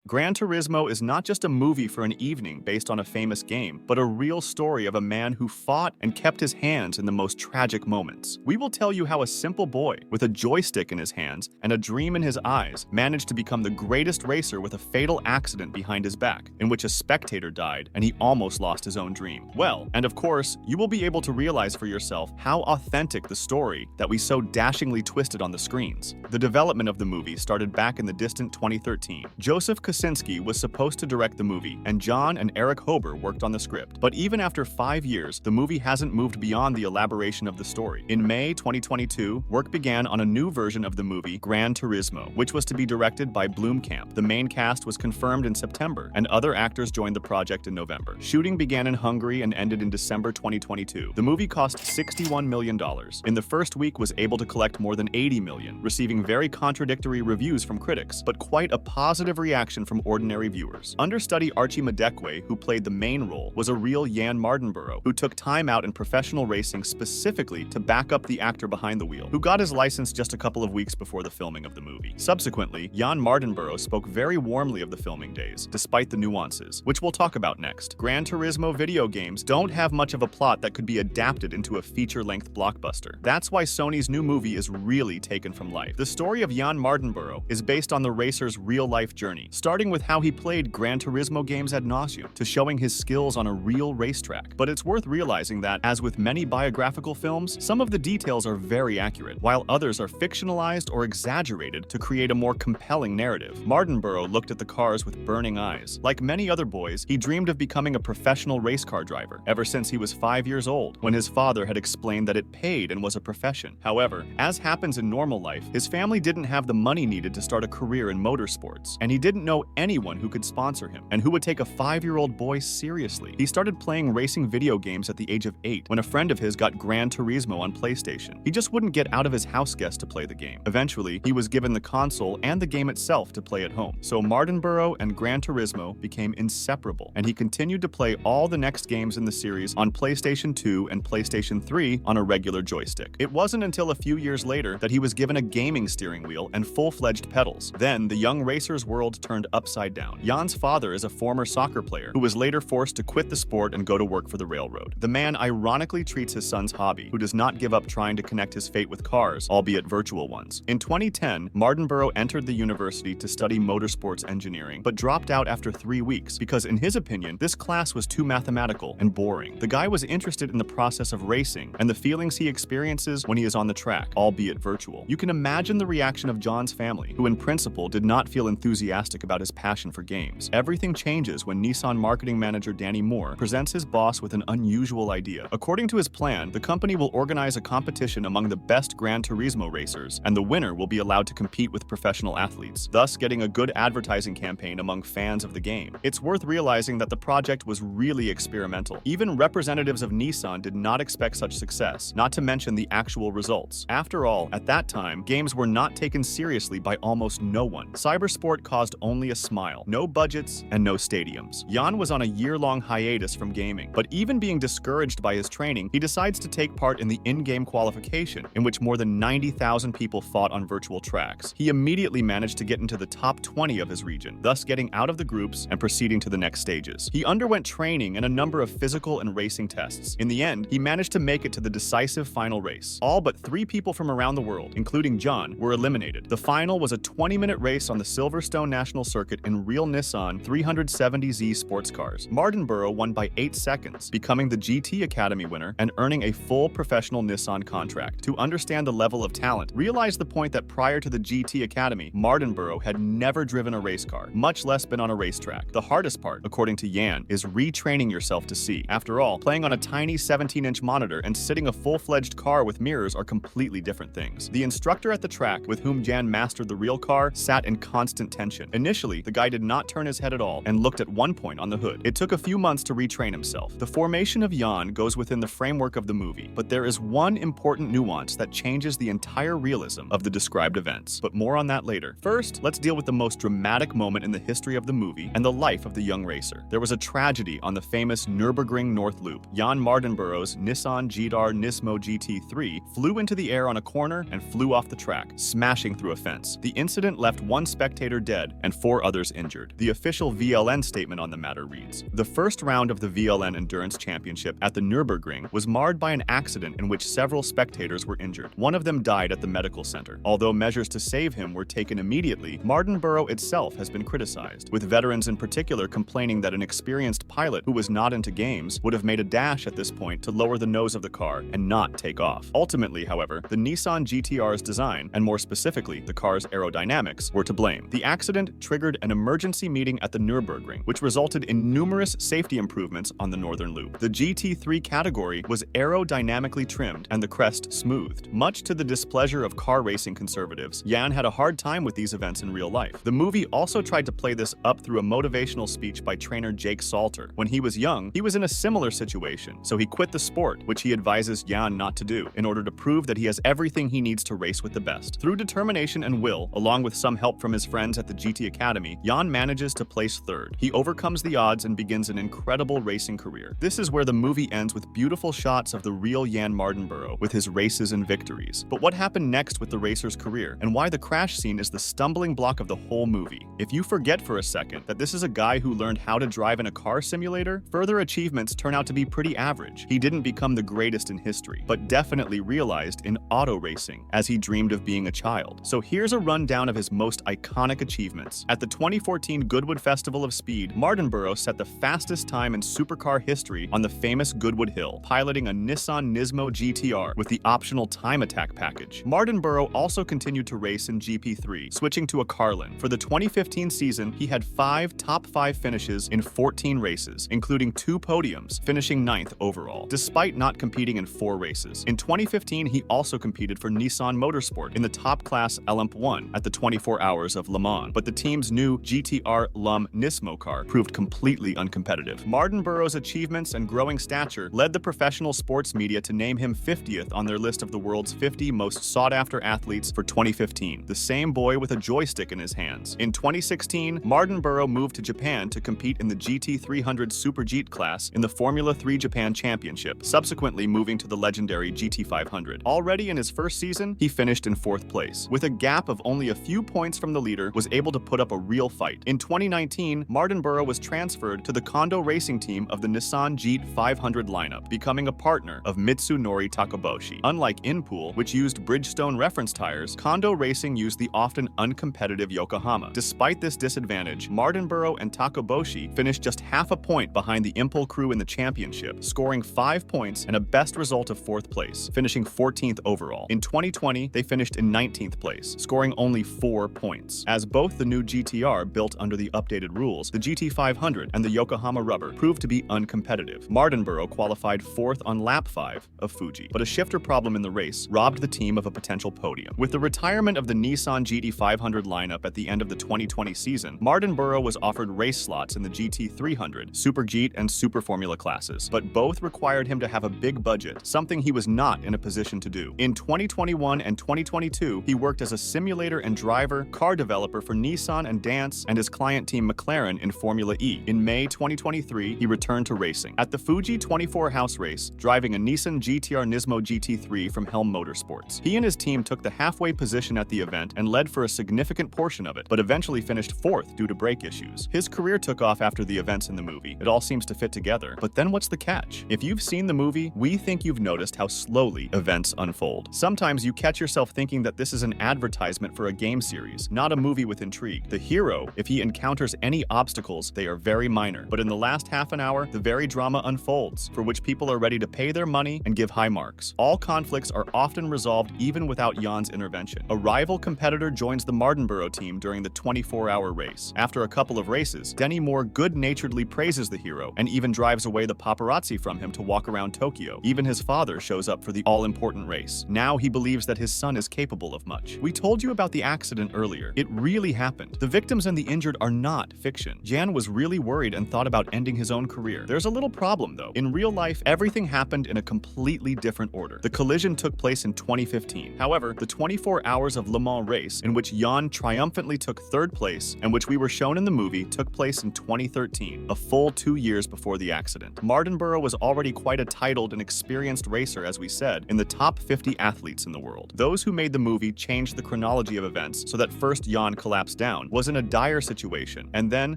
Gran Turismo is not just a movie for an evening based on a famous game, but a real story of a man who fought and kept his hands in the most tragic moments. We will tell you how a simple boy, with a joystick in his hands and a dream in his eyes, managed to become the greatest racer with a fatal accident behind his back, in which a spectator died and he almost lost his own dream. Well, and of course, you will be able to realize for yourself how authentic the story that we so dashingly twisted on the screens. The development of the movie started back in the distant 2013. Joseph Kosinski was supposed to direct the movie, and John and Eric Hober worked on the script. But even after 5 years, the movie hasn't moved beyond the elaboration of the story. In May 2022, work began on a new version of the movie, Gran Turismo, which was to be directed by Blomkamp. The main cast was confirmed in September, and other actors joined the project in November. Shooting began in Hungary and ended in December 2022. The movie cost $61 million. In the first week was able to collect more than $80 million, receiving very contradictory reviews from critics, but quite a positive reaction from ordinary viewers. Understudy Archie Madekwe, who played the main role, was a real Jan Mardenborough, who took time out in professional racing specifically to back up the actor behind the wheel, who got his license just a couple of weeks before the filming of the movie. Subsequently, Jan Mardenborough spoke very warmly of the filming days, despite the nuances, which we'll talk about next. Gran Turismo video games don't have much of a plot that could be adapted into a feature-length blockbuster. That's why Sony's new movie is really taken from life. The story of Jan Mardenborough is based on the racer's real-life journey, starting with how he played Gran Turismo games ad nauseum to showing his skills on a real racetrack. But it's worth realizing that, as with many biographical films, some of the details are very accurate, while others are fictionalized or exaggerated to create a more compelling narrative. Mardenborough looked at the cars with burning eyes. Like many other boys, he dreamed of becoming a professional race car driver ever since he was 5 years old, when his father had explained that it paid and was a profession. However, as happens in normal life, his family didn't have the money needed to start a career in motorsports, and he didn't know anyone who could sponsor him and who would take a 5-year-old boy seriously. He started playing racing video games at the age of 8 when a friend of his got Gran Turismo on PlayStation. He just wouldn't get out of his house guest to play the game. Eventually, he was given the console and the game itself to play at home. So Mardenborough and Gran Turismo became inseparable, and he continued to play all the next games in the series on PlayStation 2 and PlayStation 3 on a regular joystick. It wasn't until a few years later that he was given a gaming steering wheel and full-fledged pedals. Then, the young racer's world turned upside down. Jan's father is a former soccer player who was later forced to quit the sport and go to work for the railroad. The man ironically treats his son's hobby, who does not give up trying to connect his fate with cars, albeit virtual ones. In 2010, Mardenborough entered the university to study motorsports engineering, but dropped out after 3 weeks because, in his opinion, this class was too mathematical and boring. The guy was interested in the process of racing and the feelings he experiences when he is on the track, albeit virtual. You can imagine the reaction of John's family, who in principle did not feel enthusiastic about his passion for games. Everything changes when Nissan marketing manager Danny Moore presents his boss with an unusual idea. According to his plan, the company will organize a competition among the best Gran Turismo racers, and the winner will be allowed to compete with professional athletes, thus getting a good advertising campaign among fans of the game. It's worth realizing that the project was really experimental. Even representatives of Nissan did not expect such success, not to mention the actual results. After all, at that time, games were not taken seriously by almost no one. Cybersport caused only a smile, no budgets, and no stadiums. Jan was on a year-long hiatus from gaming, but even being discouraged by his training, he decides to take part in the in-game qualification, in which more than 90,000 people fought on virtual tracks. He immediately managed to get into the top 20 of his region, thus getting out of the groups and proceeding to the next stages. He underwent training and a number of physical and racing tests. In the end, he managed to make it to the decisive final race. All but 3 people from around the world, including John, were eliminated. The final was a 20-minute race on the Silverstone National Circuit in real Nissan 370Z sports cars. Mardenborough won by 8 seconds, becoming the GT Academy winner and earning a full professional Nissan contract. To understand the level of talent, realize the point that prior to the GT Academy, Mardenborough had never driven a race car, much less been on a racetrack. The hardest part, according to Jan, is retraining yourself to see. After all, playing on a tiny 17-inch monitor and sitting a full-fledged car with mirrors are completely different things. The instructor at the track, with whom Jan mastered the real car, sat in constant tension. Initially, the guy did not turn his head at all and looked at one point on the hood. It took a few months to retrain himself. The formation of Jan goes within the framework of the movie, but there is one important nuance that changes the entire realism of the described events. But more on that later. First, let's deal with the most dramatic moment in the history of the movie and the life of the young racer. There was a tragedy on the famous Nürburgring North Loop. Jan Mardenborough's Nissan GTR Nismo GT3 flew into the air on a corner and flew off the track, smashing through a fence. The incident left one spectator dead and 4 4 others injured. The official VLN statement on the matter reads, "The first round of the VLN Endurance Championship at the Nürburgring was marred by an accident in which several spectators were injured. One of them died at the medical center. Although measures to save him were taken immediately, Martinborough itself has been criticized, with veterans in particular complaining that an experienced pilot who was not into games would have made a dash at this point to lower the nose of the car and not take off. Ultimately, however, the Nissan GTR's design, and more specifically the car's aerodynamics, were to blame. The accident triggered an emergency meeting at the Nürburgring, which resulted in numerous safety improvements on the northern loop. The GT3 category was aerodynamically trimmed and the crest smoothed. Much to the displeasure of car racing conservatives, Jan had a hard time with these events in real life. The movie also tried to play this up through a motivational speech by trainer Jake Salter. When he was young, he was in a similar situation, so he quit the sport, which he advises Jan not to do, in order to prove that he has everything he needs to race with the best. Through determination and will, along with some help from his friends at the GT Academy, Jan manages to place third. He overcomes the odds and begins an incredible racing career. This is where the movie ends with beautiful shots of the real Jan Martinborough with his races and victories. But what happened next with the racer's career, and why the crash scene is the stumbling block of the whole movie? If you forget for a second that this is a guy who learned how to drive in a car simulator, further achievements turn out to be pretty average. He didn't become the greatest in history, but definitely realized in auto racing, as he dreamed of being a child. So here's a rundown of his most iconic achievements. At the 2014 Goodwood Festival of Speed, Martinborough set the fastest time in supercar history on the famous Goodwood Hill, piloting a Nissan Nismo GTR with the optional time attack package. Martinborough also continued to race in GP3, switching to a Carlin. For the 2015 season, he had 5 top 5 finishes in 14 races, including 2 podiums, finishing 9th overall, despite not competing in 4 races. In 2015, he also competed for Nissan Motorsport in the top class LMP1 at the 24 Hours of Le Mans, but the team's new GTR LUM Nismo car proved completely uncompetitive. Martinborough's achievements and growing stature led the professional sports media to name him 50th on their list of the world's 50 most sought-after athletes for 2015, the same boy with a joystick in his hands. In 2016, Martinborough moved to Japan to compete in the GT300 Super Jeet class in the Formula 3 Japan Championship, subsequently moving to the legendary GT500. Already in his first season, he finished in 4th place. With a gap of only a few points from the leader, was able to put up a real fight. In 2019, Martinborough was transferred to the Kondo racing team of the Nissan Jeet 500 lineup, becoming a partner of Mitsunori Takebushi. Unlike Inpool, which used Bridgestone reference tires, Kondo Racing used the often uncompetitive Yokohama. Despite this disadvantage, Martinborough and Takebushi finished just half a point behind the Impul crew in the championship, scoring 5 points and a best result of 4th place, finishing 14th overall. In 2020, they finished in 19th place, scoring only 4 points. As both the new GTR built under the updated rules, the GT500 and the Yokohama rubber proved to be uncompetitive. Martinborough qualified 4th on lap 5 of Fuji, but a shifter problem in the race robbed the team of a potential podium. With the retirement of the Nissan GT500 lineup at the end of the 2020 season, Martinborough was offered race slots in the GT300, Super Jeet, and Super Formula classes, but both required him to have a big budget, something he was not in a position to do. In 2021 and 2022, he worked as a simulator and driver, car developer for Nissan and Dance and his client team McLaren in Formula E. In May 2023, he returned to racing at the Fuji 24 House race, driving a Nissan GTR Nismo GT3 from Helm Motorsports. He and his team took the halfway position at the event and led for a significant portion of it, but eventually finished 4th due to brake issues. His career took off after the events in the movie. It all seems to fit together, but then what's the catch? If you've seen the movie, we think you've noticed how slowly events unfold. Sometimes you catch yourself thinking that this is an advertisement for a game series, not a movie with intrigue. The hero, if he encounters any obstacles, they are very minor, but in the last half an hour, the very drama unfolds, for which people are ready to pay their money and give high marks. All conflicts are often resolved even without Jan's intervention. A rival competitor joins the Martinborough team during the 24-hour race. After a couple of races, Denny Moore good-naturedly praises the hero and even drives away the paparazzi from him to walk around Tokyo. Even his father shows up for the all-important race. Now he believes that his son is capable of much. We told you about the accident earlier. It really happened. The victims and the injured are not fiction. Jan was really worried and thought about ending his own career. There's a little problem though. In real life, everything happened in a completely different order. The collision took place in 2015. However, the 24 Hours of Le Mans race, in which Jan triumphantly took 3rd place and which we were shown in the movie, took place in 2013, a full 2 years before the accident. Martinborough was already quite a titled and experienced racer, as we said, in the top 50 athletes in the world. Those who made the movie changed the chronology of events so that first Jan collapsed down, was in a dire situation, and then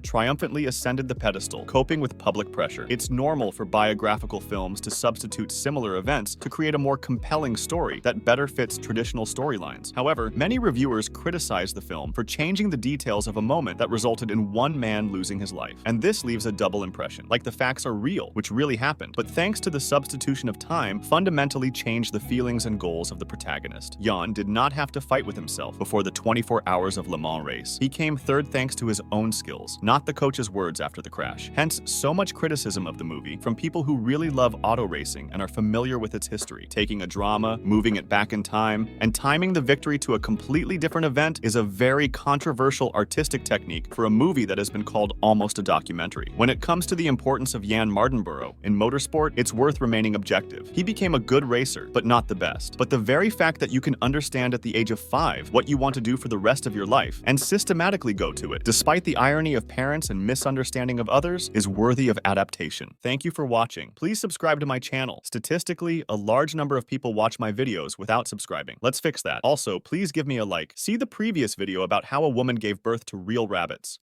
triumphantly ascended the pedestal, coping with public pressure. It's normal for biographical films to substitute similar events to create a more compelling story that better fits traditional storylines. However, many reviewers criticize the film for changing the details of a moment that resulted in one man losing his life. And this leaves a double impression, like the facts are real, which really happened, but thanks to the substitution of time, fundamentally changed the feelings and goals of the protagonist. Jan did not have to fight with himself before the 24 hours of Le Mans race. He came third thanks to his own skills, not the coach's words after the crash. Hence, so much criticism of the movie from people who really love auto racing and are familiar with its history. Taking a drama, moving it back in time, and timing the victory to a completely different event is a very controversial artistic technique for a movie that has been called almost a documentary. When it comes to the importance of Jan Mardenborough in motorsport, it's worth remaining objective. He became a good racer, but not the best. But the very fact that you can understand at the age of 5 what you want to do for the rest of your life and systematically go to it, despite the irony of parents and misunderstanding of others, is worthy of adaptation. Thank you for watching. Please subscribe to my channel. Statistically, a large number of people watch my videos without subscribing. Let's fix that. Also, please give me a like. See the previous video about how a woman gave birth to real rabbits.